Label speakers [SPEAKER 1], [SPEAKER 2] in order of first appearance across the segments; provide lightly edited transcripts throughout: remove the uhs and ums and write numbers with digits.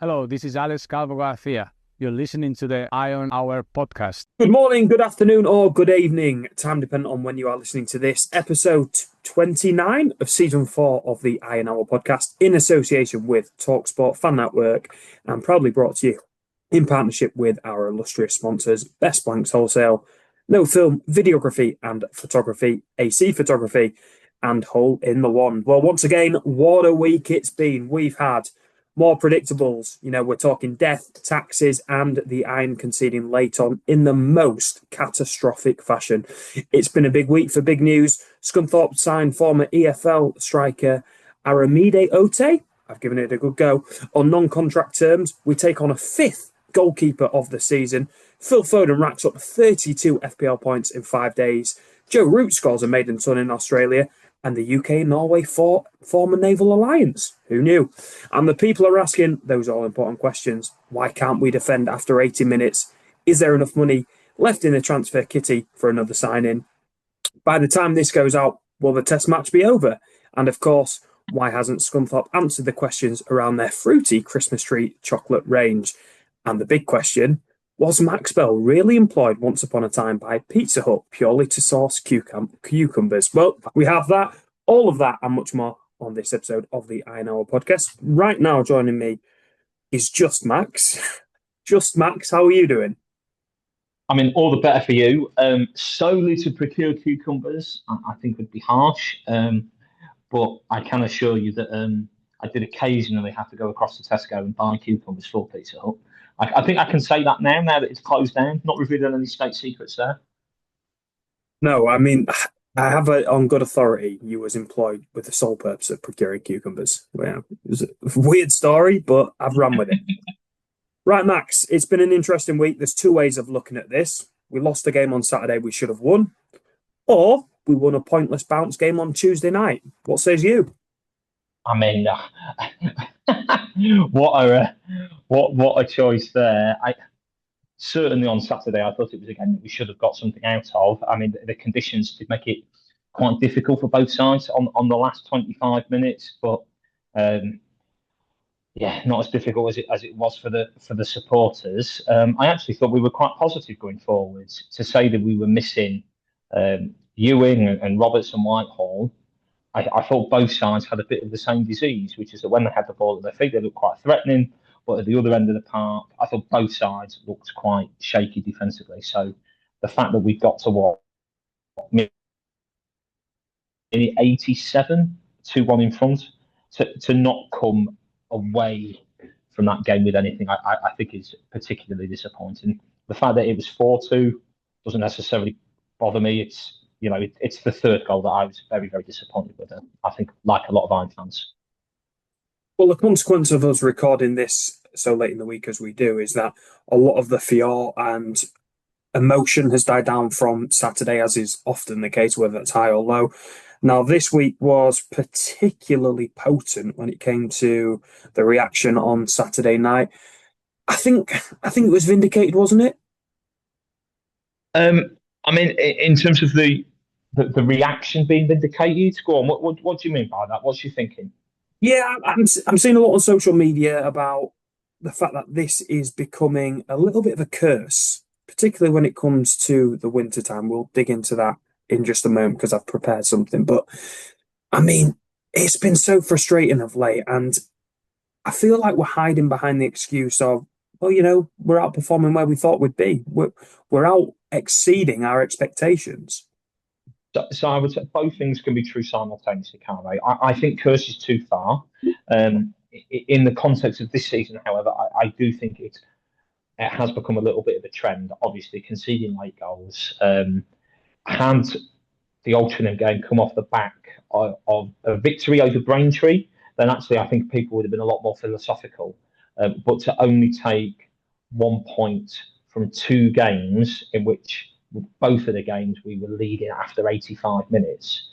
[SPEAKER 1] Hello, this is Alex Calvo Garcia. You're listening to the Iron Hour podcast.
[SPEAKER 2] Good morning, good afternoon, or good evening, time dependent on when you are listening to this, episode 29 of season 4 of the Iron Hour podcast in association with TalkSport Fan Network and proudly brought to you in partnership with our illustrious sponsors, Best Blanks Wholesale, No Film, Videography and Photography, AC Photography, and Hole in the Wand. Well, once again, what a week it's been. We've had more predictables. We're talking death, taxes, and the Iron conceding late on in the most catastrophic fashion. It's been a big week for big news. Scunthorpe signed former EFL striker Aramide Ote. I've given it a good go. On non-contract terms, we take on a fifth goalkeeper of the season. Phil Foden racks up 32 FPL points in 5 days. Joe Root scores a maiden ton in Australia. And the UK-Norway form a naval alliance. Who knew? And the people are asking those all-important questions. Why can't we defend after 80 minutes? Is there enough money left in the transfer kitty for another sign-in? By the time this goes out, will the test match be over? And of course, why hasn't Scunthorpe answered the questions around their fruity Christmas tree chocolate range? And the big question, was Max Bell really employed once upon a time by Pizza Hut purely to source cucumbers? Well, we have that, all of that, and much more on this episode of the Iron Hour podcast. Right now, joining me is Just Max. Just Max, how are you doing?
[SPEAKER 3] I mean, all the better for you. Solely to procure cucumbers, I think would be harsh. But I can assure you that I did occasionally have to go across to Tesco and buy cucumbers for Pizza Hut. I think I can say that now that it's closed down, not revealing any state secrets there.
[SPEAKER 2] No, I mean, I have it on good authority. You was employed with the sole purpose of procuring cucumbers. Well, it was a weird story, but I've run with it. Right, Max, it's been an interesting week. There's two ways of looking at this. We lost a game on Saturday we should have won, or we won a pointless bounce game on Tuesday night. What says you?
[SPEAKER 3] I mean, what a choice there. Certainly on Saturday, I thought it was a game that we should have got something out of. I mean, the conditions did make it quite difficult for both sides on the last 25 minutes, but yeah, not as difficult as it was for the supporters. I actually thought we were quite positive going forwards. To say that we were missing Ewing and Roberts and Whitehall, I thought both sides had a bit of the same disease, which is that when they had the ball at their feet, they looked quite threatening. But at the other end of the park, I thought both sides looked quite shaky defensively. So the fact that we got to what, maybe 87, 2-1 in front, to not come away from that game with anything, I think is particularly disappointing. The fact that it was 4-2 doesn't necessarily bother me. It's the third goal that I was very, very disappointed with. I think, like a lot of Iron fans.
[SPEAKER 2] Well, the consequence of us recording this so late in the week as we do is that a lot of the fear and emotion has died down from Saturday, as is often the case, whether it's high or low. Now, this week was particularly potent when it came to the reaction on Saturday night. I think it was vindicated, wasn't it?
[SPEAKER 3] I mean, in terms of the reaction being vindicated, go on. What do you mean by that? What's you thinking?
[SPEAKER 2] Yeah, I'm seeing a lot on social media about the fact that this is becoming a little bit of a curse, particularly when it comes to the winter time. We'll dig into that in just a moment because I've prepared something. But I mean, it's been so frustrating of late, and I feel like we're hiding behind the excuse of, well, we're outperforming where we thought we'd be. We're out exceeding our expectations.
[SPEAKER 3] So I would say both things can be true simultaneously, can't they? I think curse is too far. In the context of this season, however, I do think it has become a little bit of a trend. Obviously, conceding late goals. Had the Altrincham game come off the back of a victory over Braintree, then actually I think people would have been a lot more philosophical. But to only take 1 point from two games in which both of the games we were leading after 85 minutes.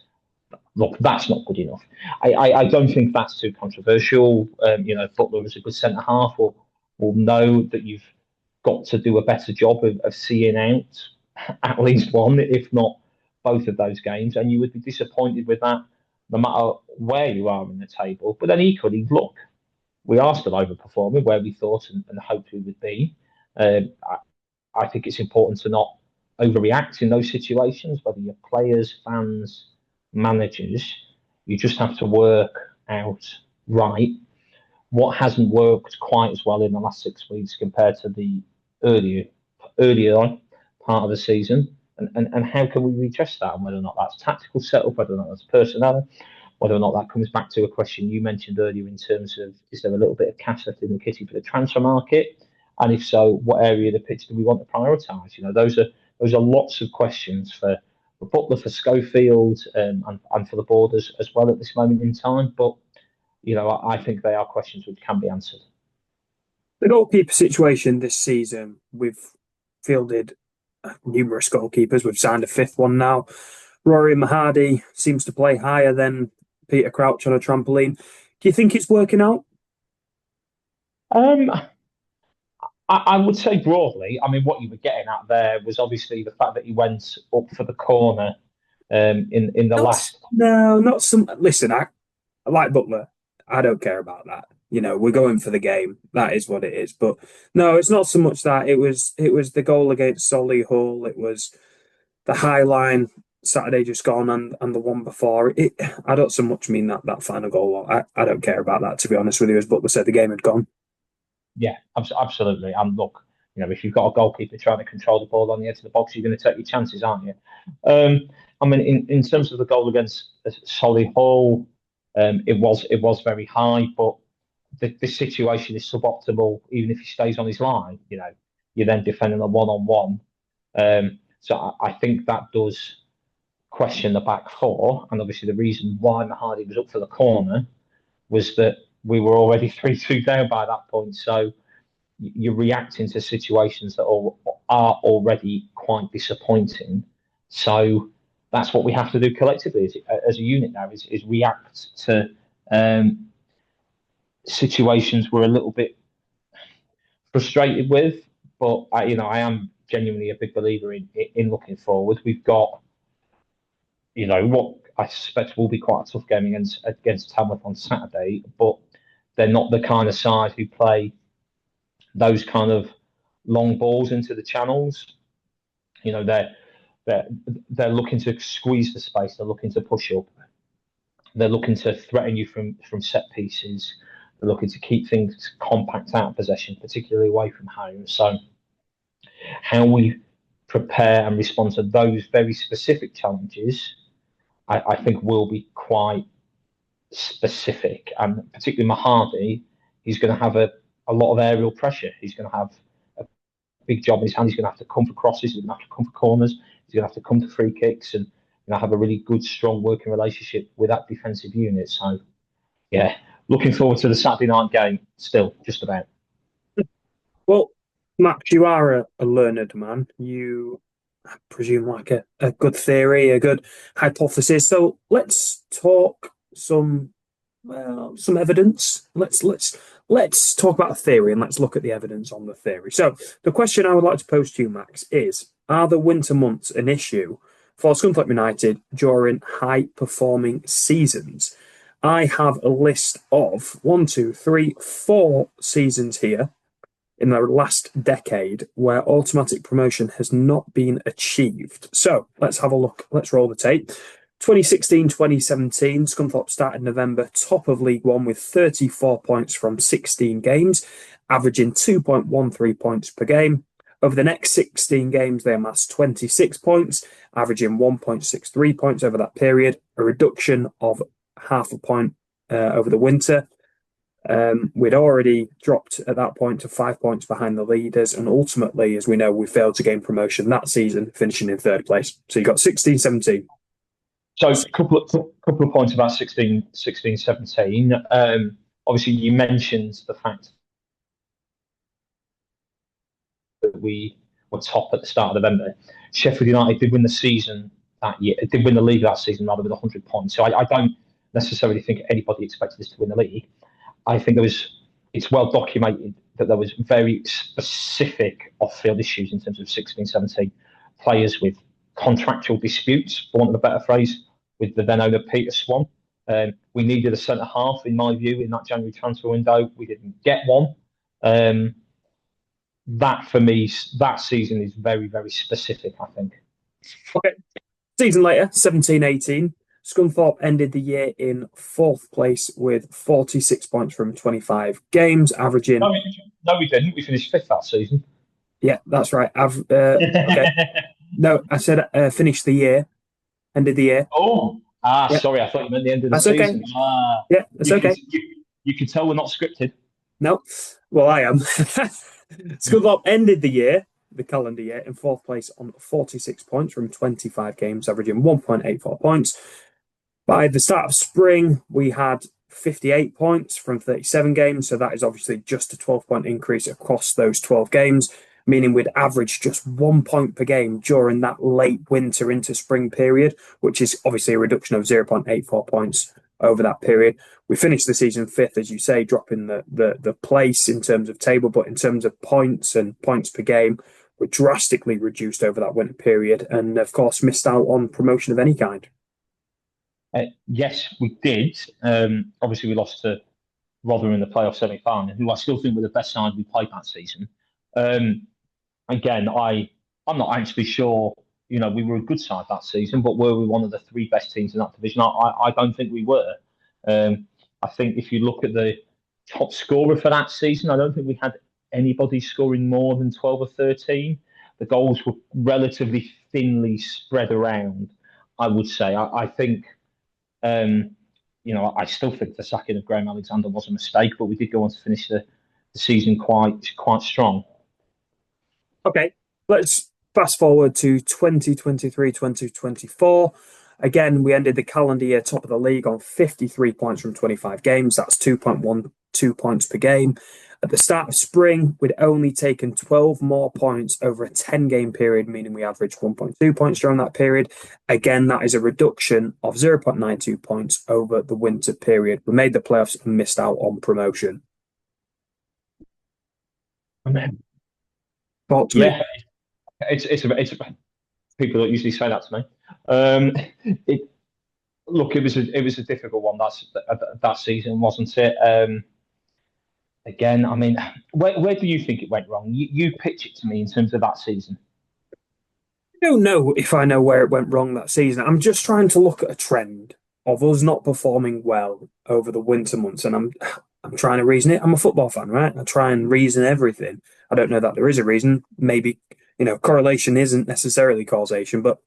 [SPEAKER 3] Look, that's not good enough. I don't think that's too controversial. Butler is a good centre half. Will know that you've got to do a better job of seeing out at least one, if not both of those games, and you would be disappointed with that, no matter where you are in the table. But then equally, look, we are still overperforming where we thought and hoped we would be. I think it's important to not overreact in those situations, whether you're players, fans, managers. You just have to work out right what hasn't worked quite as well in the last 6 weeks compared to the earlier on part of the season, and how can we redress that, and whether or not that's tactical setup, whether or not that's personnel, whether or not that comes back to a question you mentioned earlier in terms of, is there a little bit of cash left in the kitty for the transfer market, and if so, what area of the pitch do we want to prioritise? Those are lots of questions for Butler, for Schofield, and for the board as well at this moment in time. But I think they are questions which can be answered.
[SPEAKER 2] The goalkeeper situation this season, we've fielded numerous goalkeepers. We've signed a fifth one now. Rory Mahadi seems to play higher than Peter Crouch on a trampoline. Do you think it's working out?
[SPEAKER 3] I would say broadly. I mean, what you were getting at there was obviously the fact that he went up for the corner in the last.
[SPEAKER 2] No, not some. Listen, I like Butler. I don't care about that. We're going for the game. That is what it is. But no, it's not so much that. It was the goal against Solihull. It was the high line Saturday just gone and the one before. I don't so much mean that final goal. I don't care about that, to be honest with you. As Butler said, the game had gone.
[SPEAKER 3] Yeah, absolutely. And look, if you've got a goalkeeper trying to control the ball on the edge of the box, you're going to take your chances, aren't you? I mean, in terms of the goal against Solihull, it was very high, but the situation is suboptimal. Even if he stays on his line, you're then defending a one-on-one. So I think that does question the back four, and obviously the reason why Mahadi was up for the corner was that we were already 3-2 down by that point. So you're reacting to situations that are already quite disappointing. So that's what we have to do collectively as a unit now, is react to situations we're a little bit frustrated with. But I am genuinely a big believer in looking forward. We've got, what I suspect will be quite a tough game against Tamworth on Saturday, but they're not the kind of side who play those kind of long balls into the channels. They're looking to squeeze the space. They're looking to push up. They're looking to threaten you from set pieces. They're looking to keep things compact out of possession, particularly away from home. So how we prepare and respond to those very specific challenges, I think will be quite specific. And particularly Mahadi, he's going to have a lot of aerial pressure. He's going to have a big job in his hand. He's going to have to come for crosses. He's going to have to come for corners. He's going to have to come to free kicks and have a really good, strong working relationship with that defensive unit. So, yeah, looking forward to the Saturday night game still, just about.
[SPEAKER 2] Well, Max, you are a learned man. You, I presume, like a good theory, a good hypothesis. So let's talk some evidence. Let's talk about a theory and let's look at the evidence on the theory. So the question I would like to pose to you, Max, is: are the winter months an issue for Scunthorpe United during high-performing seasons? I have a list of 4 seasons here in the last decade where automatic promotion has not been achieved. So let's have a look. Let's roll the tape. 2016-2017, Scunthorpe started November top of League One with 34 points from 16 games, averaging 2.13 points per game. Over the next 16 games, they amassed 26 points, averaging 1.63 points over that period, a reduction of half a point over the winter. We'd already dropped at that point to 5 points behind the leaders, and ultimately, as we know, we failed to gain promotion that season, finishing in third place. So you got 16-17.
[SPEAKER 3] So a couple of points about 16-17. Obviously, you mentioned the fact that we were top at the start of November. Sheffield United did win the season that year, did win the league that season rather with 100 points. So I don't necessarily think anybody expected us to win the league. I think it's well documented that there was very specific off-field issues in terms of 16-17 players with contractual disputes, for want of a better phrase, with the then owner Peter Swan. We needed a centre half, in my view, in that January transfer window. We didn't get one. That for me, that season is very, very specific, I think.
[SPEAKER 2] Okay. Season later, 17-18, Scunthorpe ended the year in 4th place with 46 points from 25 games, averaging.
[SPEAKER 3] No, we didn't. We finished 5th that season.
[SPEAKER 2] Yeah, that's right. Okay. No, I said finished the year, ended the year.
[SPEAKER 3] Oh, sorry. I thought you meant the end of the
[SPEAKER 2] season.
[SPEAKER 3] Okay.
[SPEAKER 2] Yeah, that's okay.
[SPEAKER 3] You can tell we're not scripted.
[SPEAKER 2] No, well, I am. Scunthorpe ended the calendar year, in 4th place on 46 points from 25 games, averaging 1.84 points. By the start of spring, we had 58 points from 37 games, so that is obviously just a 12-point increase across those 12 games, meaning we'd average just 1 point per game during that late winter into spring period, which is obviously a reduction of 0.84 points over that period. We finished the season 5th, as you say, dropping the place in terms of table, but in terms of points and points per game, we're drastically reduced over that winter period, and of course missed out on promotion of any kind.
[SPEAKER 3] Yes, we did. Obviously, we lost to Rotherham in the playoff semi-final, who I still think were the best side we played that season. Again, I'm not actually sure. You know, we were a good side that season, but were we one of the 3 best teams in that division? I don't think we were. I think if you look at the top scorer for that season, I don't think we had anybody scoring more than 12 or 13. The goals were relatively thinly spread around, I would say. I think, I still think the sacking of Graham Alexander was a mistake, but we did go on to finish the season quite strong.
[SPEAKER 2] Okay, let's fast forward to 2023-2024. Again, we ended the calendar year top of the league on 53 points from 25 games. That's 2.12 points per game. At the start of spring, we'd only taken 12 more points over a 10-game period, meaning we averaged 1.2 points during that period. Again, that is a reduction of 0.92 points over the winter period. We made the playoffs and missed out on promotion.
[SPEAKER 3] Yeah, it's people don't usually say that to me. It was a difficult one that season, wasn't it? Again, I mean, where do you think it went wrong? You pitch it to me in terms of that season.
[SPEAKER 2] I don't know if I know where it went wrong that season. I'm just trying to look at a trend of us not performing well over the winter months, and I'm trying to reason it. I'm a football fan, right? I try and reason everything. I don't know that there is a reason. Maybe, correlation isn't necessarily causation, but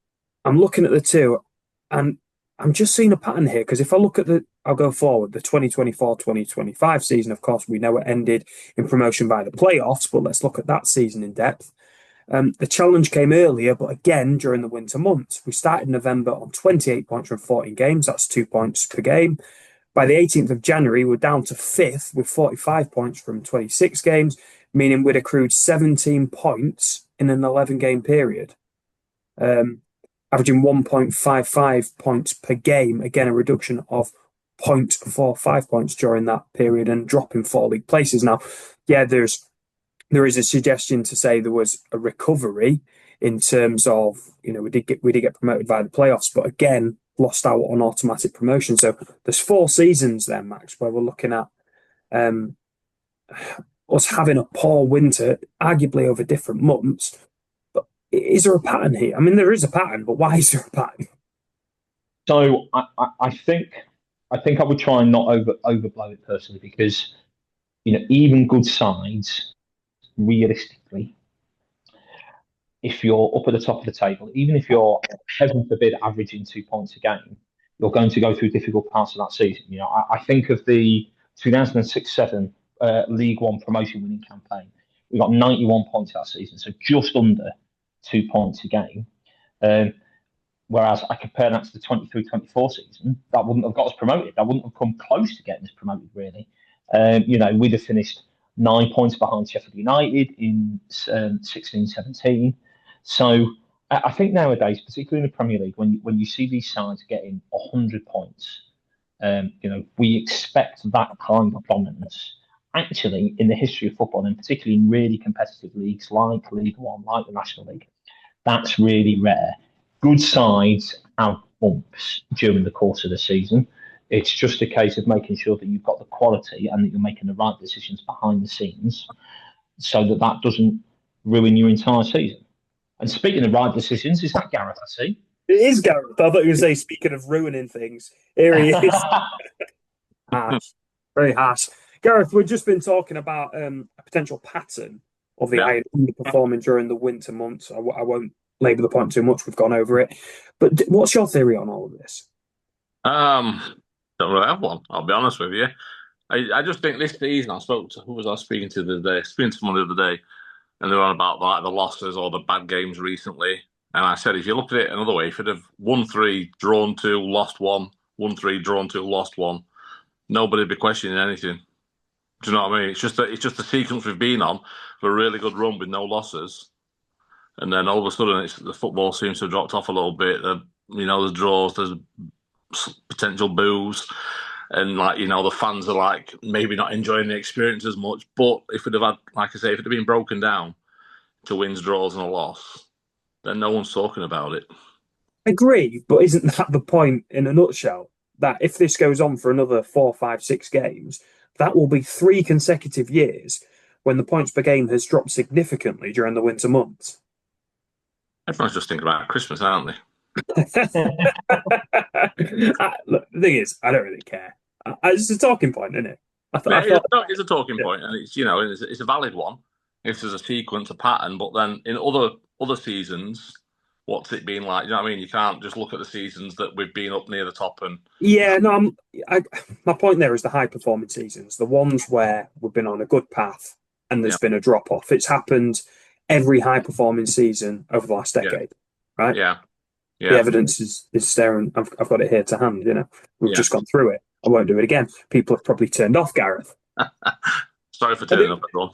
[SPEAKER 2] I'm looking at the two, and I'm just seeing a pattern here, because if I look at I'll go forward, the 2024-2025 season, of course, we know it ended in promotion by the playoffs, but let's look at that season in depth. The challenge came earlier, but again, during the winter months. We started November on 28 points from 14 games. That's 2 points per game. By the 18th of January, we're down to 5th with 45 points from 26 games, meaning we'd accrued 17 points in an 11-game period. Averaging 1.55 points per game, again, a reduction of 0.45 points during that period and dropping 4 league places. Now, yeah, there is a suggestion to say there was a recovery in terms of, we did get promoted via the playoffs, but again, lost out on automatic promotion. So there's 4 seasons there, Max, where we're looking at us having a poor winter, arguably over different months. But is there a pattern here? I mean, there is a pattern, but why is there a pattern?
[SPEAKER 3] So I think I would try and not overblow it personally, because even good sides, realistically, if you're up at the top of the table, even if you're, heaven forbid, averaging 2 points a game, you're going to go through difficult parts of that season. I think of the 2006-07 League One promotion winning campaign. We got 91 points that season, so just under 2 points a game. Whereas I compare that to the 23-24 season, that wouldn't have got us promoted. That wouldn't have come close to getting us promoted, really. We'd have finished 9 points behind Sheffield United in 16-17. So I think nowadays, particularly in the Premier League, when you see these sides getting 100 points, we expect that kind of dominance. Actually, in the history of football, and particularly in really competitive leagues like League One, like the National League, that's really rare. Good sides have bumps during the course of the season. It's just a case of making sure that you've got the quality and that you're making the right decisions behind the scenes so that doesn't ruin your entire season. And speaking of right decisions, is that Gareth, I see?
[SPEAKER 2] It is Gareth. I thought you were going to say, speaking of ruining things, here he is. Harsh. Very harsh. Gareth, we've just been talking about a potential pattern of the Iron underperforming during the winter months. I won't labour the point too much. We've gone over it. But what's your theory on all of this?
[SPEAKER 4] Don't really have one, I'll be honest with you. I just think this season, who was I speaking to the other day? Speaking to someone the other day, and they were on about like the losses or the bad games recently. And I said, if you look at it another way, if you'd have won 3, drawn 2, lost 1, won 3, drawn 2, lost 1, nobody'd be questioning anything. Do you know what I mean? It's just the sequence we've been on for a really good run with no losses, and then all of a sudden the football seems to have dropped off a little bit. The draws, there's potential boos, and the fans are like maybe not enjoying the experience as much. But if it had, like I say, if it had been broken down to wins, draws, and a loss, then no one's talking about it.
[SPEAKER 2] I agree, but isn't that the point in a nutshell? That if this goes on for another 4, 5, 6 games, that will be 3 consecutive years when the points per game has dropped significantly during the winter months.
[SPEAKER 4] Everyone's just thinking about Christmas, aren't they?
[SPEAKER 2] Look, the thing is, I don't really care. It's a talking point, isn't it?
[SPEAKER 4] It's a talking point, and it's a valid one if there's a sequence, a pattern. But then in other seasons, what's it been like? You know what I mean? You can't just look at the seasons that we've been up near the top and.
[SPEAKER 2] Yeah, no. My point there is the high performing seasons, the ones where we've been on a good path and there's been a drop off. It's happened every high performing season over the last decade, right?
[SPEAKER 4] Yeah.
[SPEAKER 2] The evidence is there, and I've got it here to hand. We've just gone through it. I won't do it again. People have probably turned off Gareth.
[SPEAKER 4] Sorry for turning off everyone.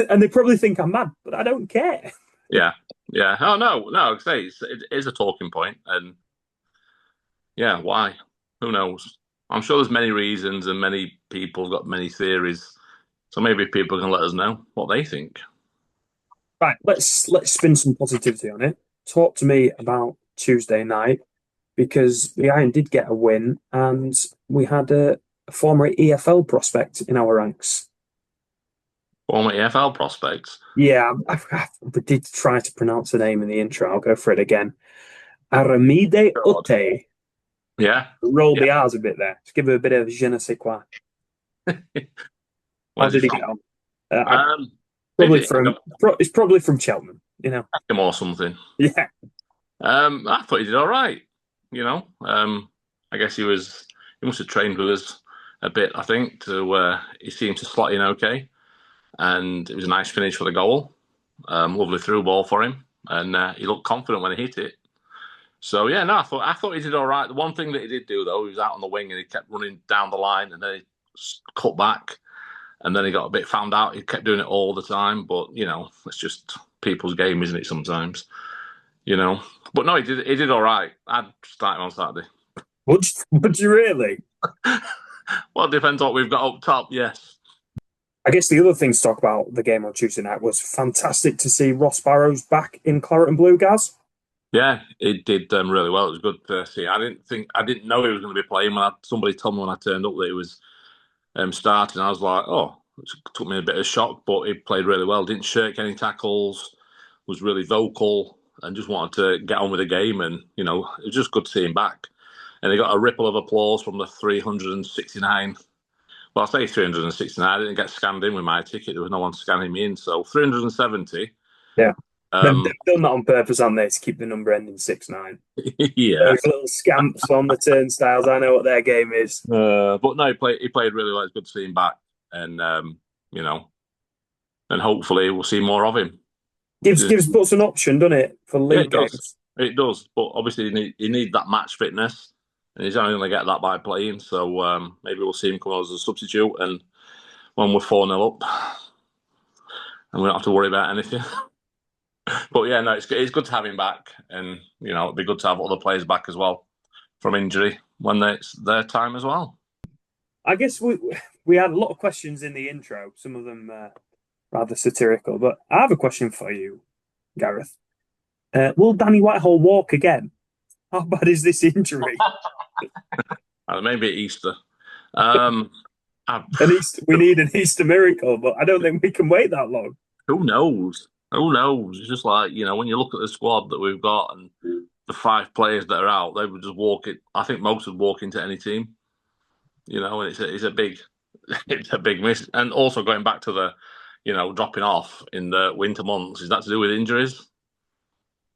[SPEAKER 2] and they probably think I'm mad, but I don't care.
[SPEAKER 4] Yeah. Oh no. It is a talking point, and why? Who knows? I'm sure there's many reasons, and many people have got many theories. So maybe people can let us know what they think.
[SPEAKER 2] Right, let's spin some positivity on it. Talk to me about Tuesday night, because the Iron did get a win, and we had a former EFL prospect in our ranks.
[SPEAKER 4] Former EFL prospects?
[SPEAKER 2] Yeah, I did try to pronounce the name in the intro. I'll go for it again. Aramide Ote.
[SPEAKER 4] Yeah.
[SPEAKER 2] Rolled the R's a bit there. Just give it a bit of je ne sais quoi. How did he get on? It's probably from Cheltenham,
[SPEAKER 4] Him or something.
[SPEAKER 2] Yeah.
[SPEAKER 4] I thought he did all right. I guess he must have trained with us a bit, I think, he seemed to slot in okay. And it was a nice finish for the goal. Lovely through ball for him. And he looked confident when he hit it. So, I thought he did all right. The one thing that he did do, though, he was out on the wing and he kept running down the line and then he cut back. And then he got a bit found out. He kept doing it all the time. But, it's just people's game, isn't it, sometimes? But no, he did all right. I'd start him on Saturday.
[SPEAKER 2] Would you really?
[SPEAKER 4] Well, it depends what we've got up top, yes.
[SPEAKER 2] I guess the other thing to talk about the game on Tuesday night was fantastic to see Ross Barrows back in claret and blue, Gaz.
[SPEAKER 4] Yeah, it did really well. It was good to see. I didn't know he was going to be playing. Somebody told me when I turned up that he was starting. I was like, oh, it took me a bit of shock, but he played really well. Didn't shirk any tackles, was really vocal, and just wanted to get on with the game. And it was just good to see him back. And he got a ripple of applause from the 369. Well, I say 369. I didn't get scanned in with my ticket. There was no one scanning me in. So 370.
[SPEAKER 2] Yeah. They've done that on purpose, haven't they, to keep the number ending 69.
[SPEAKER 4] Yeah.
[SPEAKER 2] Those little scamps on the turnstiles. I know what their game is.
[SPEAKER 4] But no, he played really well. It's good to see him back. And, and hopefully we'll see more of him.
[SPEAKER 2] Gives Butts an option, doesn't it, for league games?
[SPEAKER 4] It does. But obviously you need that match fitness. And he's only going to get that by playing. So maybe we'll see him come on as a substitute. And when we're 4-0 up, and we don't have to worry about anything. But yeah, no, it's good to have him back. And, it'd be good to have other players back as well from injury when it's their time as well. I
[SPEAKER 2] guess we had a lot of questions in the intro, some of them rather satirical. But I have a question for you, Gareth. Will Danny Whitehall walk again? How bad is this injury?
[SPEAKER 4] Maybe at Easter. Um, I-
[SPEAKER 2] We need an Easter miracle, but I don't think we can wait that long.
[SPEAKER 4] who knows? Who knows? It's just like, when you look at the squad that we've got and the 5 players that are out, they would just walk it. I think most would walk into any team, and it's a big, it's a big miss. And also going back to the, dropping off in the winter months, is that to do with injuries?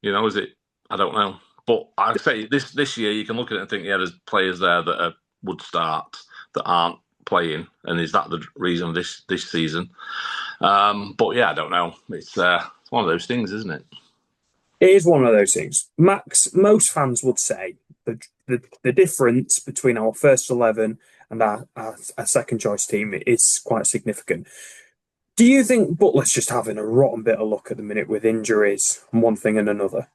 [SPEAKER 4] Is it? I don't know. But I'd say this year you can look at it and think, yeah, there's players there that would start that aren't playing, and is that the reason this season? But yeah, I don't know. It's one of those things, isn't it?
[SPEAKER 2] It is one of those things. Max, most fans would say the difference between our first 11 and our second choice team is quite significant. Do you think Butler's just having a rotten bit of luck at the minute with injuries and one thing and another?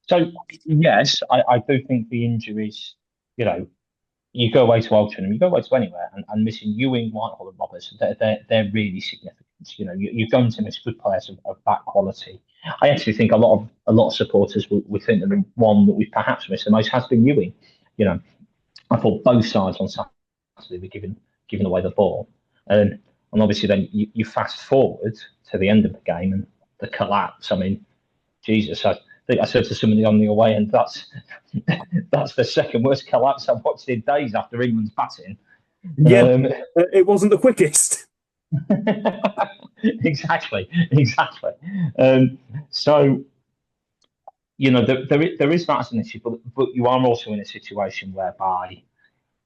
[SPEAKER 3] So yes, I do think the injuries, you go away to Alton, you go away to anywhere, and missing Ewing, Whitehall, and Roberts, they're really significant. You're going to miss good players of that quality. I actually think a lot of supporters would think that the one that we perhaps missed the most has been Ewing. I thought both sides on Saturday were giving away the ball, and obviously then you fast forward to the end of the game and the collapse. I mean, Jesus, I think I said to somebody on the away, and that's the second worst collapse I've watched in days after England's batting.
[SPEAKER 2] Yeah, it wasn't the quickest.
[SPEAKER 3] Exactly. So, there is that as an issue, but you are also in a situation whereby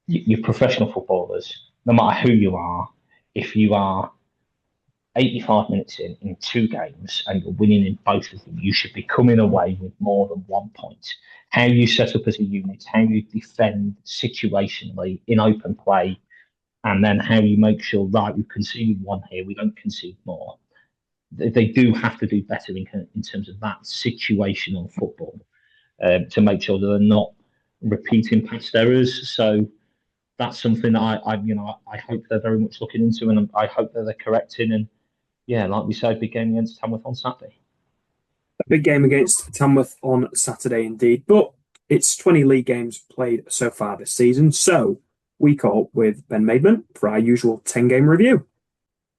[SPEAKER 3] you're professional footballers, no matter who you are, if you are 85 minutes in 2 games and you're winning in both of them, you should be coming away with more than 1 point. How you set up as a unit, how you defend situationally in open play, and then how you make sure, right, we've conceded 1 here, we don't concede more. They do have to do better in terms of that situational football to make sure that they're not repeating past errors. So that's something that I hope they're very much looking into, and I hope that they're correcting. And yeah, like we said, big game against Tamworth on Saturday.
[SPEAKER 2] A big game against Tamworth on Saturday, indeed. But it's 20 league games played so far this season. So we caught up with Ben Maidment for our usual 10-game review.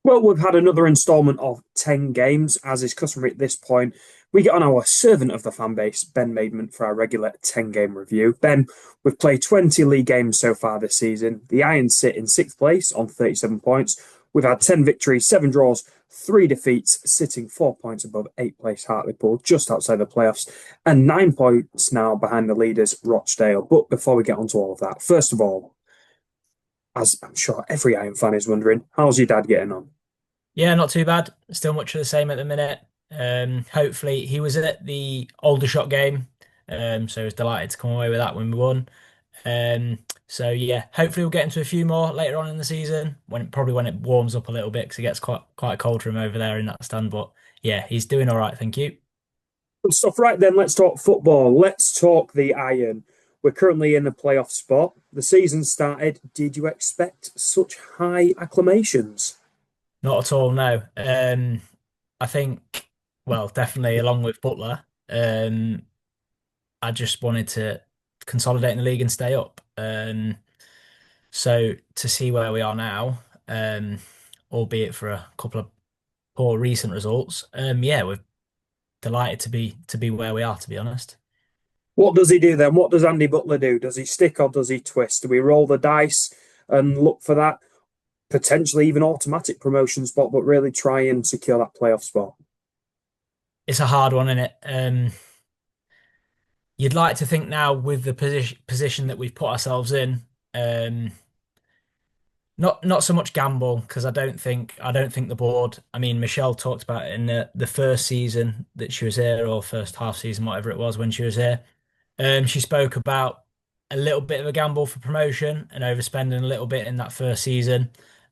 [SPEAKER 2] Well, we've had another instalment of 10 games, as is customary at this point. We get on our servant of the fan base, Ben Maidment, for our regular 10-game review. Ben, we've played 20 league games so far this season. The Irons sit in 6th place on 37 points. We've had 10 victories, 7 draws, 3 defeats, sitting 4 points above 8th place Hartlepool, just outside the playoffs, and 9 points now behind the leaders, Rochdale. But before we get on to all of that, first of all, as I'm sure every Iron fan is wondering, how's your dad getting on?
[SPEAKER 5] Yeah, not too bad. Still much of the same at the minute. Hopefully, he was at the Aldershot game, so I was delighted to come away with that when we won. So yeah, hopefully we'll get into a few more later on in the season when it warms up a little bit because it gets quite cold for him over there in that stand. But yeah, he's doing all right, thank you.
[SPEAKER 2] Good stuff. Right then, let's talk football. Let's talk the Iron. We're currently in the playoff spot. The season started. Did you expect such high acclamations?
[SPEAKER 5] Not at all, no. I think, well, definitely along with Butler, I just wanted to consolidate in the league and stay up. So to see where we are now, albeit for a couple of poor recent results, yeah, we're delighted to be where we are, to be honest.
[SPEAKER 2] What does he do then? What does Andy Butler do? Does he stick or does he twist? Do we roll the dice and look for that potentially even automatic promotion spot, but really try and secure that playoff spot?
[SPEAKER 5] It's a hard one, isn't it? You'd like to think now with the position that we've put ourselves in, not so much gamble because I don't think the board. I mean, Michelle talked about it in the first season that she was here, or first half season, whatever it was when she was here. She spoke about a little bit of a gamble for promotion and overspending a little bit in that first season.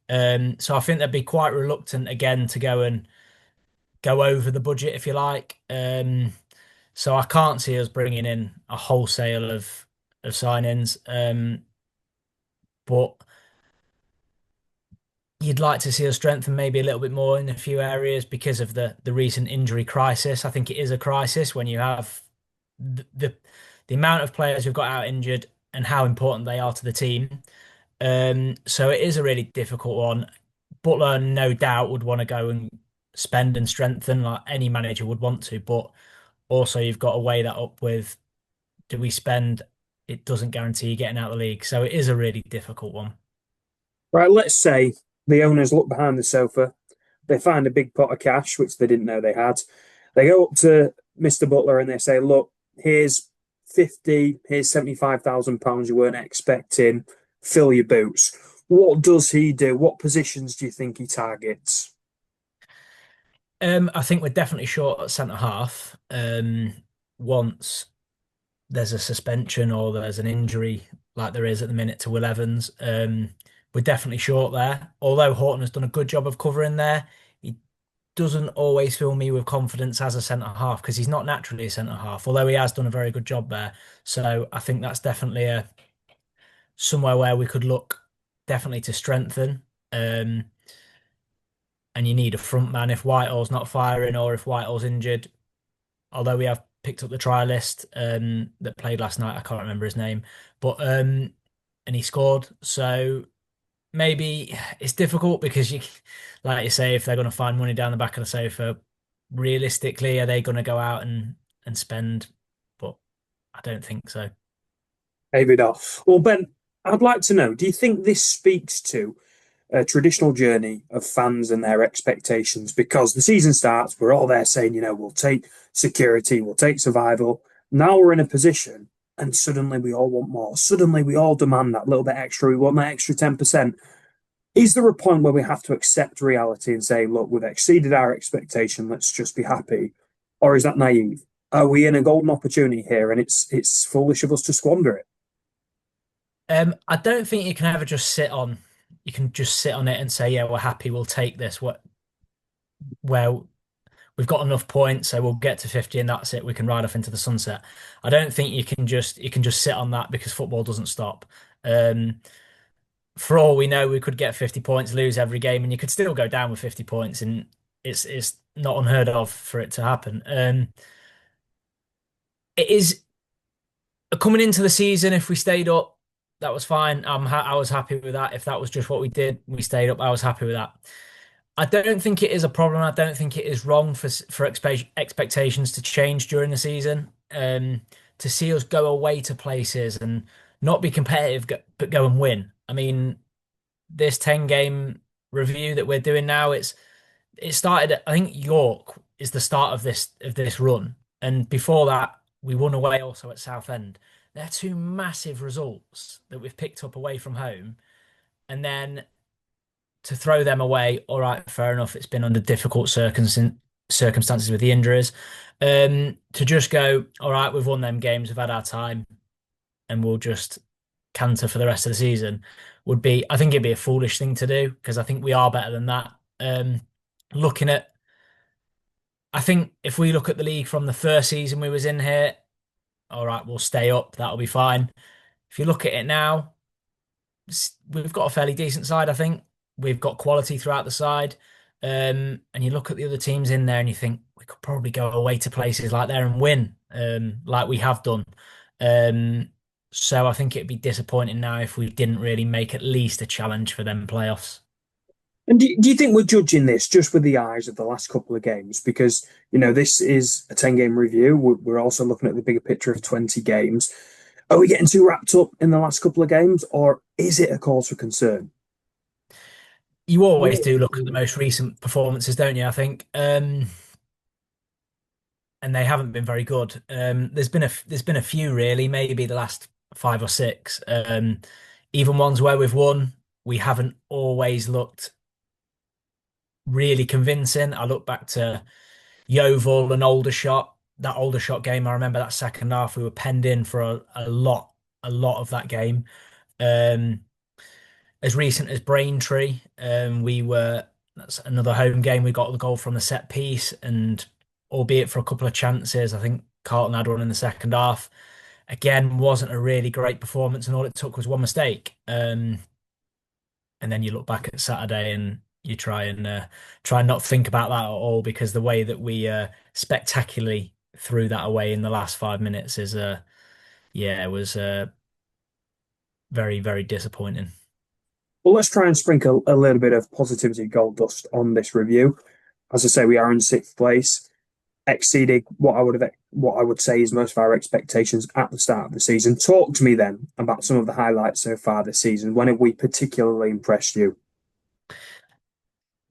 [SPEAKER 5] So I think they'd be quite reluctant again to go over the budget, if you like. So I can't see us bringing in a wholesale of signings. But you'd like to see us strengthen maybe a little bit more in a few areas because of the recent injury crisis. I think it is a crisis when you have the amount of players who've got out injured and how important they are to the team. So it is a really difficult one. Butler, no doubt, would want to go and spend and strengthen like any manager would want to, but also you've got to weigh that up with do we spend? It doesn't guarantee you getting out of the league. So it is a really difficult one.
[SPEAKER 2] Right, let's say the owners look behind the sofa, they find a big pot of cash, which they didn't know they had. They go up to Mr. Butler and they say, look, here's 50, here's £75,000 you weren't expecting, fill your boots. What does he do? What positions do you think he targets?
[SPEAKER 5] I think we're definitely short at centre half. Once there's a suspension or there's an injury like there is at the minute to Will Evans, we're definitely short there. Although Horton has done a good job of covering there, he doesn't always fill me with confidence as a centre half because he's not naturally a centre half, although he has done a very good job there. So I think that's definitely a somewhere where we could look definitely to strengthen. Um, and you need a front man if Whitehall's not firing or if Whitehall's injured. Although we have picked up the trialist that played last night, I can't remember his name, but and he scored. So maybe it's difficult because you, like you say, if they're going to find money down the back of the sofa, realistically, are they going to go out and spend? But I don't think so.
[SPEAKER 2] Maybe not. Well, Ben, I'd like to know, do you think this speaks to a traditional journey of fans and their expectations? Because the season starts, we're all there saying, we'll take security, we'll take survival. Now we're in a position and suddenly we all want more. Suddenly we all demand that little bit extra. We want that extra 10%. Is there a point where we have to accept reality and say, look, we've exceeded our expectation, let's just be happy? Or is that naive? Are we in a golden opportunity here and it's foolish of us to squander it?
[SPEAKER 5] I don't think you can ever just sit on. You can just sit on it and say, "Yeah, we're happy. We'll take this. What? Well, we've got enough points, so we'll get to 50, and that's it. We can ride off into the sunset." I don't think you can just sit on that because football doesn't stop. Um, for all we know, we could get 50 points, lose every game, and you could still go down with 50 points, and it's not unheard of for it to happen. It is coming into the season. If we stayed up, that was fine. I was happy with that. If that was just what we did, we stayed up. I was happy with that. I don't think it is a problem. I don't think it is wrong for expectations to change during the season. To see us go away to places and not be competitive, but go and win. I mean, this 10 game review that we're doing now, it started I think York is the start of this run. And before that, we won away also at Southend. They're two massive results that we've picked up away from home. And then to throw them away, all right, fair enough. It's been under difficult circumstances with the injuries. To just go, all right, we've won them games, we've had our time, and we'll just canter for the rest of the season would be, I think it'd be a foolish thing to do because I think we are better than that. Looking at, I think if we look at the league from the first season we was in here, all right, we'll stay up. That'll be fine. If you look at it now, we've got a fairly decent side, I think. We've got quality throughout the side. And you look at the other teams in there and you think we could probably go away to places like there and win, like we have done. So I think it'd be disappointing now if we didn't really make at least a challenge for them playoffs.
[SPEAKER 2] And do you think we're judging this just with the eyes of the last couple of games? Because, this is a 10 game review. We're also looking at the bigger picture of 20 games. Are we getting too wrapped up in the last couple of games, or is it a cause for concern?
[SPEAKER 5] You always do look at the most recent performances, don't you? I think, and they haven't been very good. There's been a few really, maybe the last five or six. Even ones where we've won, we haven't always looked really convincing. I look back to Yeovil and Aldershot. That Aldershot game, I remember that second half, we were penned in for a lot of that game. Um, as recent as Braintree, that's another home game. We got the goal from the set piece, and albeit for a couple of chances, I think Carlton had one in the second half. Again, wasn't a really great performance, and all it took was one mistake. And then you look back at Saturday and you try and not think about that at all because the way that we spectacularly threw that away in the last 5 minutes is yeah, it was very, very disappointing.
[SPEAKER 2] Well, let's try and sprinkle a little bit of positivity gold dust on this review. As I say, we are in sixth place, exceeding what I would say is most of our expectations at the start of the season. Talk to me then about some of the highlights so far this season. When have we particularly impressed you?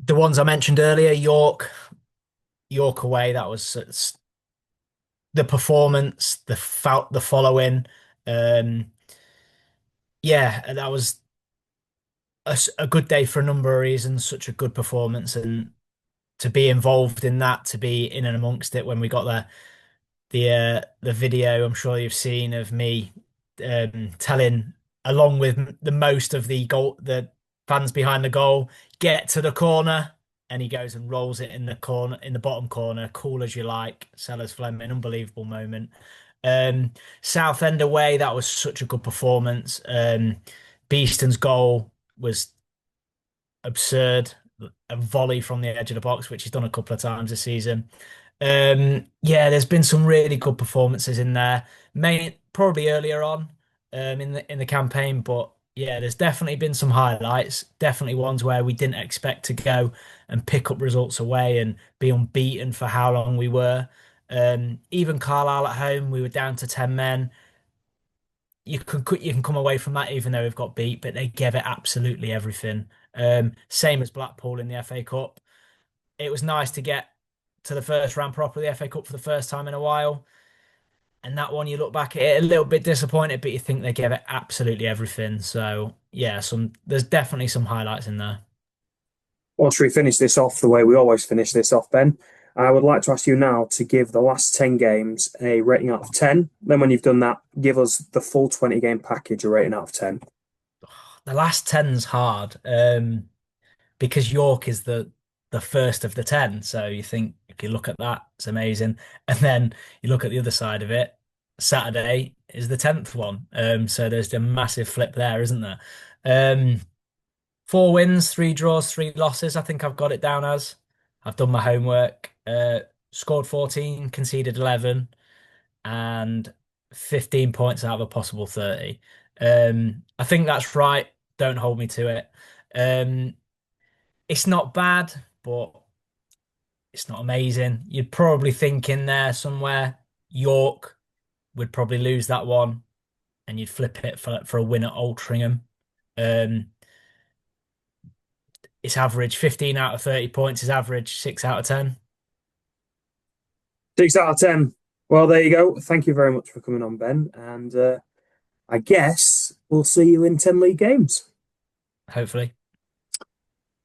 [SPEAKER 5] The ones I mentioned earlier, York away, that was the performance, the following. Um, yeah, that was a good day for a number of reasons, such a good performance, and to be involved in that, to be in and amongst it when we got there. The video I'm sure you've seen of me telling, along with the most of the fans behind the goal, get to the corner, and he goes and rolls it in the corner, in the bottom corner, cool as you like. Sellers Fleming, unbelievable moment. Um, Southend away, that was such a good performance. Beeston's goal was absurd. A volley from the edge of the box, which he's done a couple of times this season. Yeah, there's been some really good performances in there. Probably earlier on in the campaign, but yeah, there's definitely been some highlights. Definitely ones where we didn't expect to go and pick up results away and be unbeaten for how long we were. Even Carlisle at home, we were down to 10 men. You can come away from that even though we've got beat, but they gave it absolutely everything. Same as Blackpool in the FA Cup. It was nice to get to the first round proper of the FA Cup for the first time in a while. And that one, you look back at it a little bit disappointed, but you think they gave it absolutely everything. So yeah, there's definitely some highlights in there.
[SPEAKER 2] Well, should we finish this off the way we always finish this off, Ben? I would like to ask you now to give the last 10 games a rating out of 10. Then, when you've done that, give us the full 20 game package a rating out of 10.
[SPEAKER 5] The last ten's hard because York is the first of the 10. So you think if you look at that, it's amazing. And then you look at the other side of it, Saturday is the 10th one. So there's a massive flip there, isn't there? 4 wins, 3 draws, 3 losses. I think I've got it down as. I've done my homework. Scored 14, conceded 11, and 15 points out of a possible 30. I think that's right. Don't hold me to it. It's not bad, but it's not amazing. You'd probably think in there somewhere York would probably lose that one, and you'd flip it for a win at Altrincham. Um, It's average 15 out of 30 points is average 6 out of 10.
[SPEAKER 2] 6 out of 10. Well, there you go. Thank you very much for coming on, Ben. And I guess we'll see you in 10 league games.
[SPEAKER 5] Hopefully.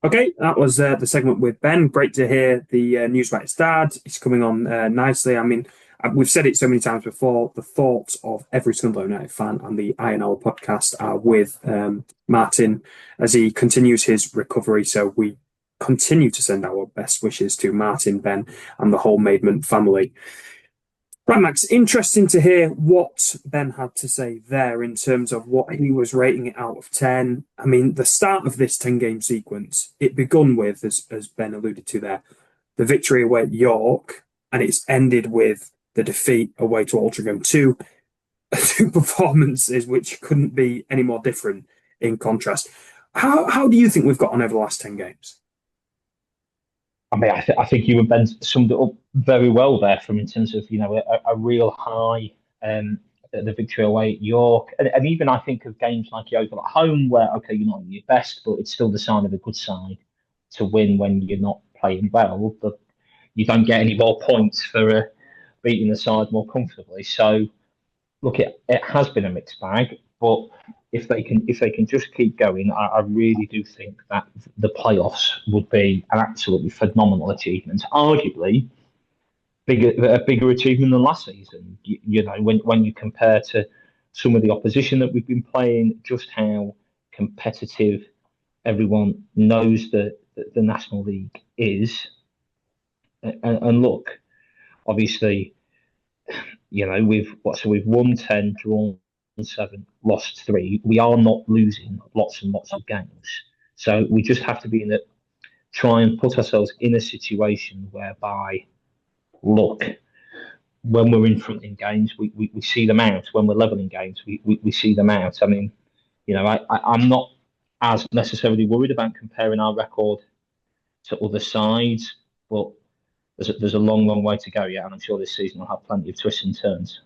[SPEAKER 2] Okay, that was the segment with Ben. Great to hear the news about his dad. He's coming on nicely. I mean, we've said it so many times before. The thoughts of every Sunderland United fan and the INL podcast are with Martin as he continues his recovery. So we continue to send our best wishes to Martin, Ben, and the whole Maidment family. Right, Max, interesting to hear what Ben had to say there in terms of what he was rating it out of 10. I mean, the start of this 10 game sequence, it begun with, as Ben alluded to there, the victory away at York, and it's ended with the defeat away to Altrincham. Two performances which couldn't be any more different in contrast. How do you think we've got on over the last 10 games?
[SPEAKER 3] I mean, I think you and Ben summed it up very well there from in terms of, a real high, the victory away at York. And even I think of games like Yeovil at home where, okay, you're not at your best, but it's still the sign of a good side to win when you're not playing well. But you don't get any more points for beating the side more comfortably. So, look, it has been a mixed bag, but if they can just keep going, I really do think that the playoffs would be an absolutely phenomenal achievement. Arguably, a bigger achievement than last season. When you compare to some of the opposition that we've been playing, just how competitive everyone knows the National League is. And look, obviously, we've won 10, drawn 7, lost 3. We are not losing lots and lots of games. So we just have to try and put ourselves in a situation whereby, look, when we're in front in games, we see them out. When we're leveling games, we see them out. I mean, I'm not as necessarily worried about comparing our record to other sides, but there's a long, long way to go yet, and I'm sure this season will have plenty of twists and turns.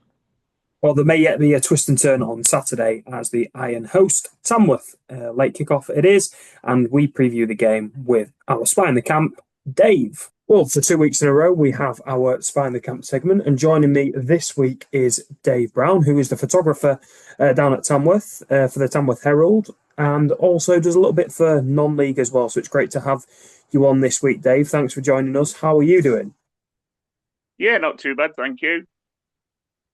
[SPEAKER 2] Well, there may yet be a twist and turn on Saturday as the Iron host Tamworth. Late kickoff it is, and we preview the game with our spy in the camp, Dave. Well, for 2 weeks in a row, we have our Spy in the Camp segment, and joining me this week is Dave Brown, who is the photographer down at Tamworth for the Tamworth Herald, and also does a little bit for non-league as well. So it's great to have you on this week, Dave. Thanks for joining us. How are you doing?
[SPEAKER 6] Yeah, not too bad, thank you.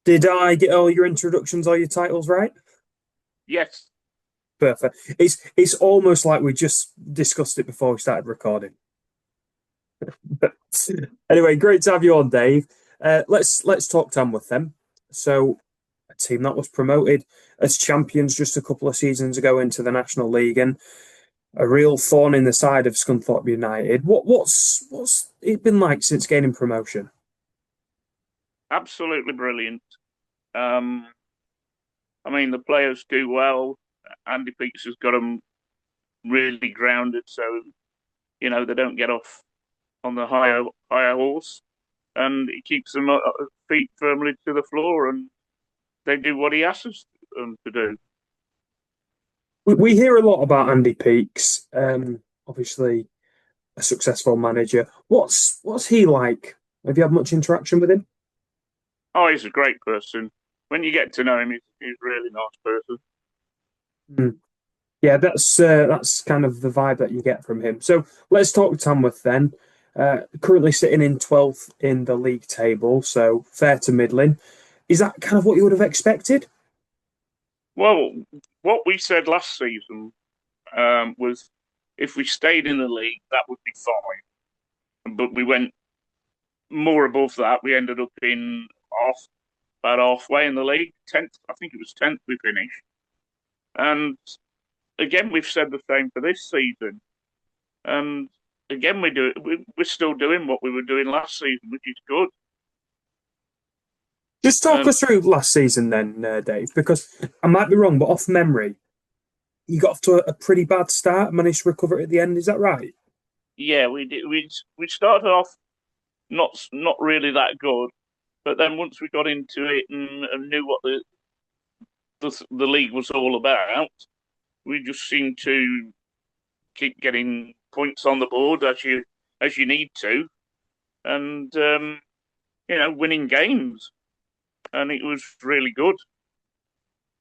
[SPEAKER 2] Did I get all your introductions, all your titles right?
[SPEAKER 6] Yes.
[SPEAKER 2] Perfect. It's almost like we just discussed it before we started recording. Anyway, great to have you on, Dave. Let's talk Tamworth then. So, a team that was promoted as champions just a couple of seasons ago into the National League, and a real thorn in the side of Scunthorpe United. What's it been like since gaining promotion?
[SPEAKER 6] Absolutely brilliant. I mean, the players do well. Andy Peaks has got them really grounded, so they don't get off on the higher horse, and he keeps them feet firmly to the floor, and they do what he asks them to do.
[SPEAKER 2] We hear a lot about Andy Peaks, obviously a successful manager. What's he like? Have you had much interaction with him?
[SPEAKER 6] Oh, he's a great person. When you get to know him, he's a really nice person.
[SPEAKER 2] Yeah, that's kind of the vibe that you get from him. So let's talk Tamworth then. Currently sitting in 12th in the league table, so fair to middling. Is that kind of what you would have expected?
[SPEAKER 6] Well, what we said last season was if we stayed in the league, that would be fine. But we went more above that. We ended up in about halfway in the league. 10th, I think it was 10th we finished. And again, we've said the same for this season. And again, we're still doing what we were doing last season, which is good.
[SPEAKER 2] Just talk us through last season then, Dave, because I might be wrong, but off memory, you got off to a pretty bad start, managed to recover it at the end. Is that right?
[SPEAKER 6] Yeah, we did. We started off not really that good, but then once we got into it and knew what the league was all about, we just seemed to keep getting points on the board as you need to, and winning games, and it was really good.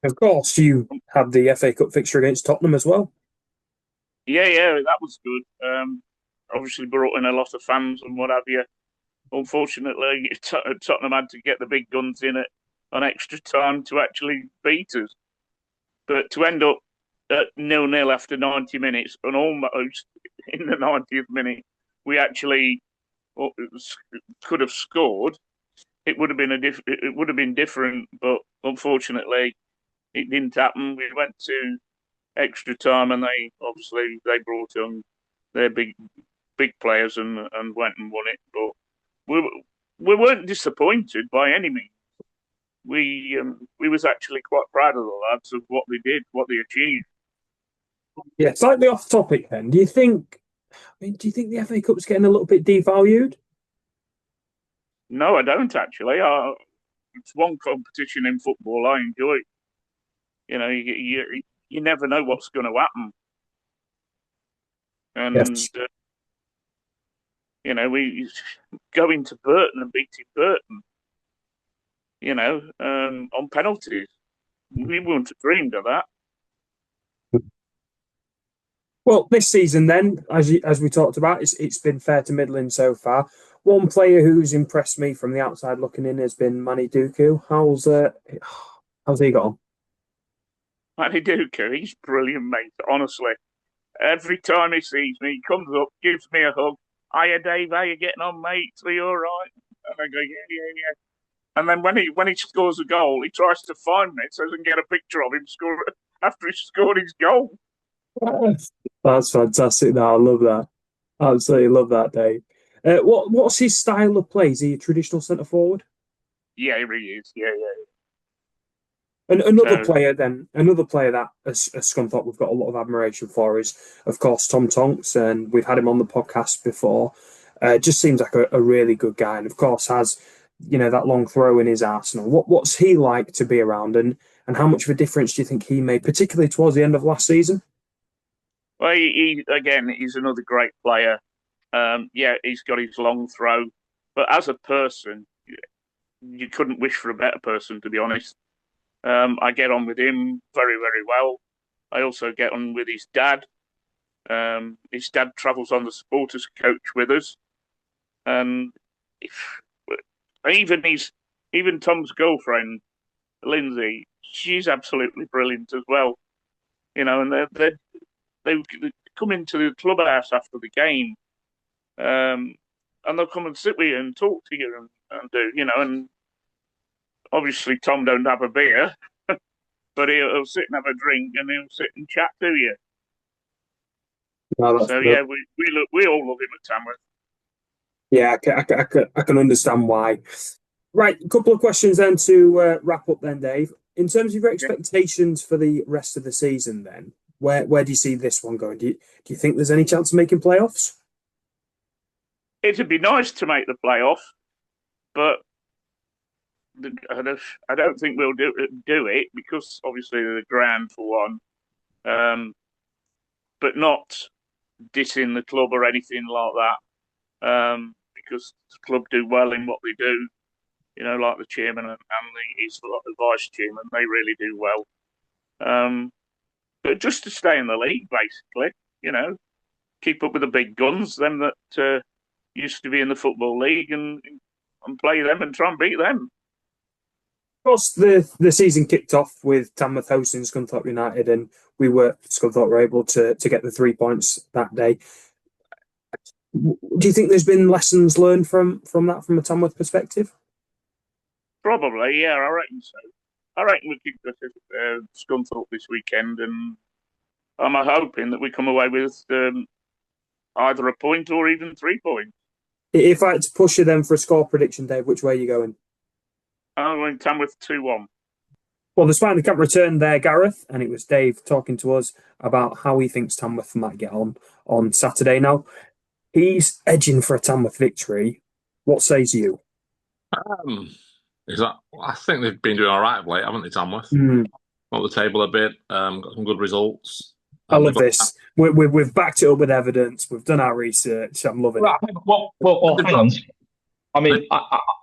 [SPEAKER 2] Of course, you had the FA Cup fixture against Tottenham as well.
[SPEAKER 6] Yeah, that was good. Obviously brought in a lot of fans and what have you. Unfortunately, Tottenham had to get the big guns in it on extra time to actually beat us. But to end up at 0-0 after 90 minutes, and almost in the 90th minute, we actually could have scored. It would have been different, but unfortunately, it didn't happen. We went to extra time, and they brought on their big players and went and won it. But we weren't disappointed by any means. We was actually quite proud of the lads of what they did, what they achieved.
[SPEAKER 2] Yeah, slightly off topic then. Do you think the FA Cup's getting a little bit devalued?
[SPEAKER 6] No, I don't actually. It's one competition in football I enjoy. You never know what's going to happen, and
[SPEAKER 2] yes.
[SPEAKER 6] We go into Burton and beating Burton. On penalties. We wouldn't have dreamed of that.
[SPEAKER 2] Well, this season then, as we talked about, it's been fair to middling so far. One player who's impressed me from the outside looking in has been Manny Duku. How's he got on?
[SPEAKER 6] Manny Duku, he's brilliant, mate. Honestly, every time he sees me, he comes up, gives me a hug. Hiya, Dave, how you getting on, mate? Are you all right? And I go, yeah. And then when he scores a goal, he tries to find me so he can get a picture of him after he scored his goal.
[SPEAKER 2] That's fantastic. No, I love that. Absolutely love that, Dave. What's his style of play? Is he a traditional centre forward?
[SPEAKER 6] Yeah, he is. Yeah.
[SPEAKER 2] And another player that as Scunthorpe we've got a lot of admiration for is, of course, Tom Tonks, and we've had him on the podcast before. Just seems like a really good guy, and of course has that long throw in his arsenal. What's he like to be around, and how much of a difference do you think he made, particularly towards the end of last season?
[SPEAKER 6] Well, he's another great player. He's got his long throw, but as a person, you couldn't wish for a better person, to be honest. I get on with him very, very well. I also get on with his dad. His dad travels on the supporters coach with us, and even Tom's girlfriend, Lindsay, she's absolutely brilliant as well. And they come into the clubhouse after the game, and they'll come and sit with you and talk to you and do, and obviously Tom don't have a beer, but he'll sit and have a drink and he'll sit and chat to you.
[SPEAKER 2] No,
[SPEAKER 6] so yeah, we all love him at Tamworth.
[SPEAKER 2] Yeah, I can understand why. Right, a couple of questions then to wrap up then, Dave. In terms of your expectations for the rest of the season then, where do you see this one going? Do you think there's any chance of making playoffs?
[SPEAKER 6] It'd be nice to make the playoff, but I don't think we'll do it because obviously the ground for one, but not dissing the club or anything like that, because the club do well in what they do. Like the chairman and he's the vice chairman, they really do well. But just to stay in the league, basically, keep up with the big guns, them that used to be in the Football League, and play them and try and beat them.
[SPEAKER 2] Of course, the season kicked off with Tamworth hosting Scunthorpe United, and Scunthorpe were able to get the 3 points that day. Do you think there's been lessons learned from that, from a Tamworth perspective?
[SPEAKER 6] Probably, yeah, I reckon so. I reckon we keep Scunthorpe this weekend, and I'm hoping that we come away with either a point or even 3 points.
[SPEAKER 2] If I had to push you then for a score prediction, Dave, which way are you going?
[SPEAKER 6] I'm going Tamworth 2-1.
[SPEAKER 2] Well, the Spider Camp returned there, Gareth, and it was Dave talking to us about how he thinks Tamworth might get on Saturday. Now, he's edging for a Tamworth victory. What says you?
[SPEAKER 4] I think they've been doing all right of late, haven't they, Tamworth? Up the table a bit, got some good results.
[SPEAKER 2] I love this. We've backed it up with evidence. We've done our research. I'm loving it.
[SPEAKER 3] Well, hang on. I mean,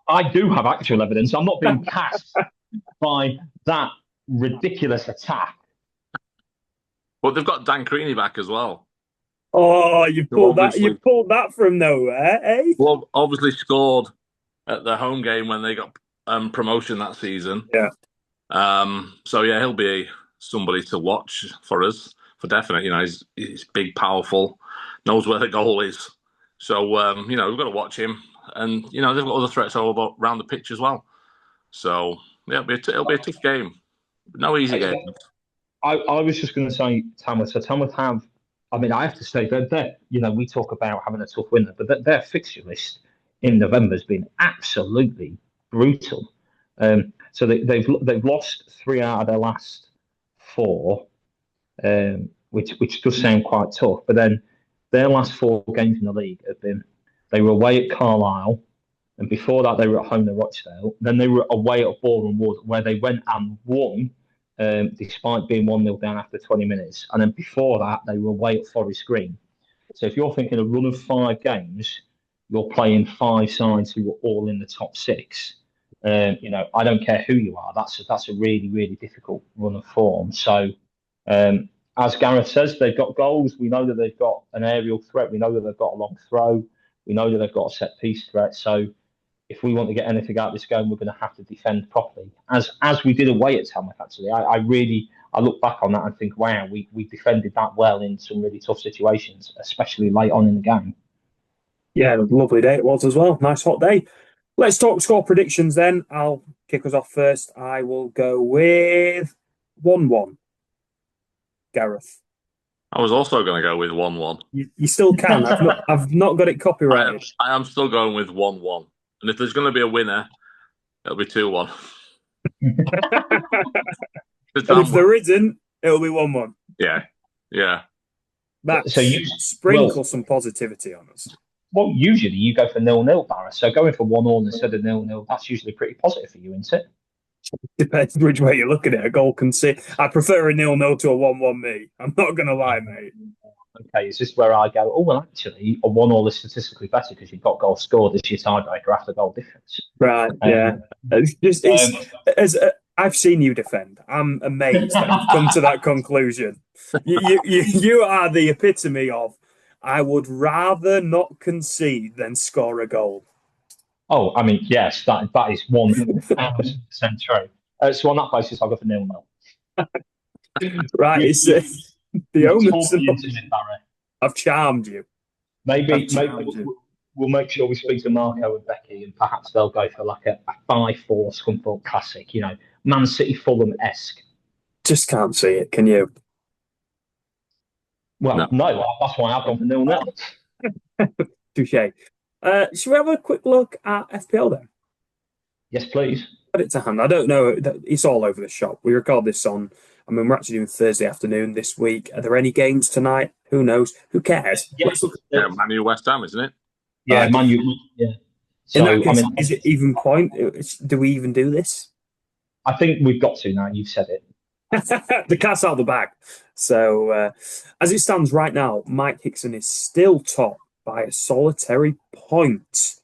[SPEAKER 3] I do have actual evidence. I'm not being cast by that ridiculous attack.
[SPEAKER 4] But they've got Dan Creaney back as well.
[SPEAKER 2] Oh, you pulled that from nowhere, eh?
[SPEAKER 4] Well, obviously scored at the home game when they got promotion that season.
[SPEAKER 2] Yeah.
[SPEAKER 4] So yeah, he'll be somebody to watch for us for definite. He's big, powerful, knows where the goal is. So we've got to watch him, and they've got other threats all around the pitch as well. So yeah, it'll be a tough game. No easy game.
[SPEAKER 3] I was just going to say Tamworth. So Tamworth have. I mean, I have to say they're we talk about having a tough winter, but their fixture list in November has been absolutely brutal. So they've lost 3 out of their last 4, which does sound quite tough. But then their last 4 games in the league have been, they were away at Carlisle, and before that they were at home to Rochdale. Then they were away at Boreham Wood, where they went and won, despite being 1-0 down after 20 minutes. And then before that they were away at Forest Green. So if you're thinking a run of 5 games, you're playing 5 sides who are all in the top 6. I don't care who you are. That's a really, really difficult run of form. So, as Gareth says, they've got goals. We know that they've got an aerial threat. We know that they've got a long throw. We know that they've got a set piece threat. So, if we want to get anything out of this game, we're going to have to defend properly, as we did away at Tamworth. Actually, I look back on that and think, wow, we defended that well in some really tough situations, especially late on in the game.
[SPEAKER 2] Yeah, lovely day it was as well. Nice hot day. Let's talk score predictions then. I'll kick us off first. I will go with 1-1. Gareth.
[SPEAKER 4] I was also going to go with 1-1.
[SPEAKER 2] You still can. I've not got it copyrighted.
[SPEAKER 4] I am still going with 1-1. And if there's going to be a winner, it'll be 2-1.
[SPEAKER 2] And if there isn't, it'll be 1-1.
[SPEAKER 4] Yeah.
[SPEAKER 2] Matt,
[SPEAKER 3] So you
[SPEAKER 2] sprinkle some positivity on us.
[SPEAKER 3] Well, usually you go for 0-0, Barra. So going for 1-1 instead of 0-0, that's usually pretty positive for you, isn't it?
[SPEAKER 2] Depends which way you look at it. A goal can see. I prefer a 0-0 to a 1-1, me. I'm not going to lie, mate.
[SPEAKER 3] Okay, is this where I go, oh, well, actually, a 1-1 is statistically better because you've got goals scored as your tiebreaker after goal difference.
[SPEAKER 2] Right, yeah. I've seen you defend. I'm amazed that you've come to that conclusion. You are the epitome of, I would rather not concede than score a goal.
[SPEAKER 3] Oh, I mean, yes, that is 1,000% true. So on that basis, I'll go for 0-0.
[SPEAKER 2] Right, it's the onus of... I've charmed you.
[SPEAKER 3] Maybe we'll make sure we speak to Marco and Becky, and perhaps they'll go for like a 5-4 Scunthorpe classic, Man City Fulham-esque.
[SPEAKER 2] Just can't see it, can you?
[SPEAKER 3] Well, no, that's why I've gone for 0-0.
[SPEAKER 2] Touché. Should we have a quick look at FPL then?
[SPEAKER 3] Yes, please.
[SPEAKER 2] Put it to hand. I don't know. It's all over the shop. We record this on... we're actually doing Thursday afternoon this week. Are there any games tonight? Who knows? Who cares?
[SPEAKER 3] Yes.
[SPEAKER 4] Man U West Ham, isn't it?
[SPEAKER 3] Yeah, Man U. Yeah.
[SPEAKER 2] So, is it even point? Do we even do this?
[SPEAKER 3] I think we've got to now. You've said it.
[SPEAKER 2] The cat's out of the bag. So, as it stands right now, Mike Hickson is still top by a solitary point.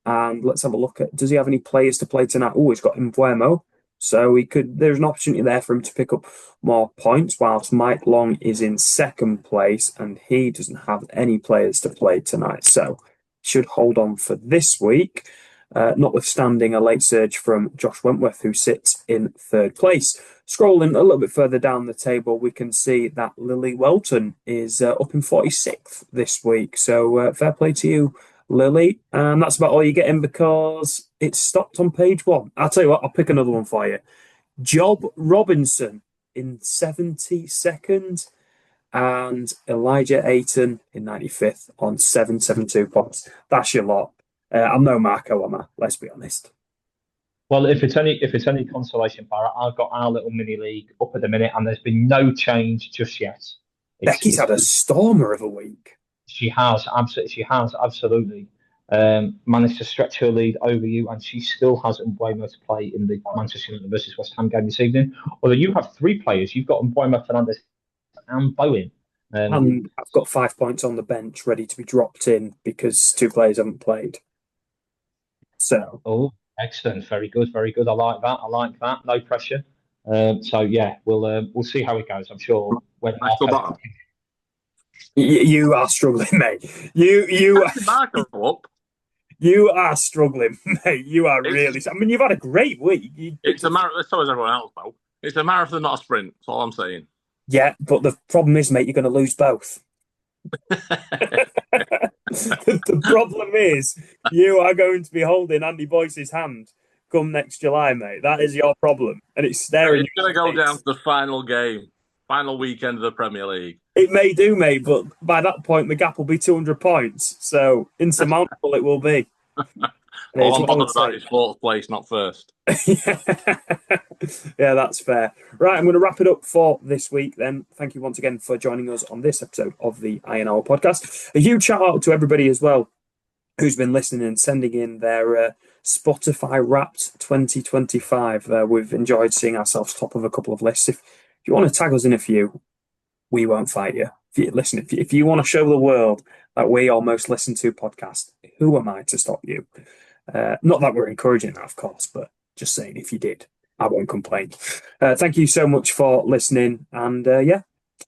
[SPEAKER 2] And let's have a look at, does he have any players to play tonight? Oh, he's got Mbuemo. So there's an opportunity there for him to pick up more points, whilst Mike Long is in second place and he doesn't have any players to play tonight. So should hold on for this week, notwithstanding a late surge from Josh Wentworth, who sits in third place. Scrolling a little bit further down the table, we can see that Lily Welton is up in 46th this week. So fair play to you, Lily. And that's about all you're getting because it's stopped on page 1. I'll tell you what, I'll pick another one for you. Job Robinson in 72nd and Elijah Ayton in 95th on 772 points. That's your lot. I'm no Marco, am I? Let's be honest.
[SPEAKER 3] Well, if it's any consolation, Barrett, I've got our little mini league up at the minute, and there's been no change just yet.
[SPEAKER 2] Becky's had a stormer of a week.
[SPEAKER 3] She has absolutely managed to stretch her lead over you, and she still has Mbuemo to play in the Manchester United versus West Ham game this evening. Although you have 3 players, you've got Mbuemo, Fernandes, and Bowen.
[SPEAKER 2] And I've got 5 points on the bench ready to be dropped in because 2 players haven't played. So.
[SPEAKER 3] Oh, excellent! Very good, very good. I like that. No pressure. So yeah, we'll see how it goes. I'm sure when
[SPEAKER 2] you are struggling, mate. You are struggling, mate. You are really. I mean, you've had a great week.
[SPEAKER 4] It's a marathon. So is everyone else, though. It's a marathon, not a sprint. That's all I'm saying.
[SPEAKER 2] Yeah, but the problem is, mate, you're going to lose both. The problem is, you are going to be holding Andy Boyce's hand come next July, mate. That is your problem, and it's staring.
[SPEAKER 4] It's going to go down to the final game, final weekend of the Premier League.
[SPEAKER 2] It may do, mate, but by that point, the gap will be 200 points, so insurmountable it will be.
[SPEAKER 4] All I'm bothered about is 4th place, not first.
[SPEAKER 2] Yeah, that's fair. Right, I'm going to wrap it up for this week then. Thank you once again for joining us on this episode of the Iron Hour podcast. A huge shout out to everybody as well who's been listening and sending in their Spotify Wrapped 2025. We've enjoyed seeing ourselves top of a couple of lists. If you want to tag us in a few, we won't fight you. If you want to show the world that we are most listened to podcast, who am I to stop you? Not that we're encouraging that, of course, but just saying, if you did, I won't complain. Thank you so much for listening. And yeah,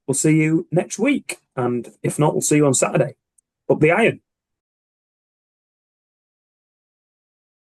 [SPEAKER 2] we'll see you next week. And if not, we'll see you on Saturday. Up the iron.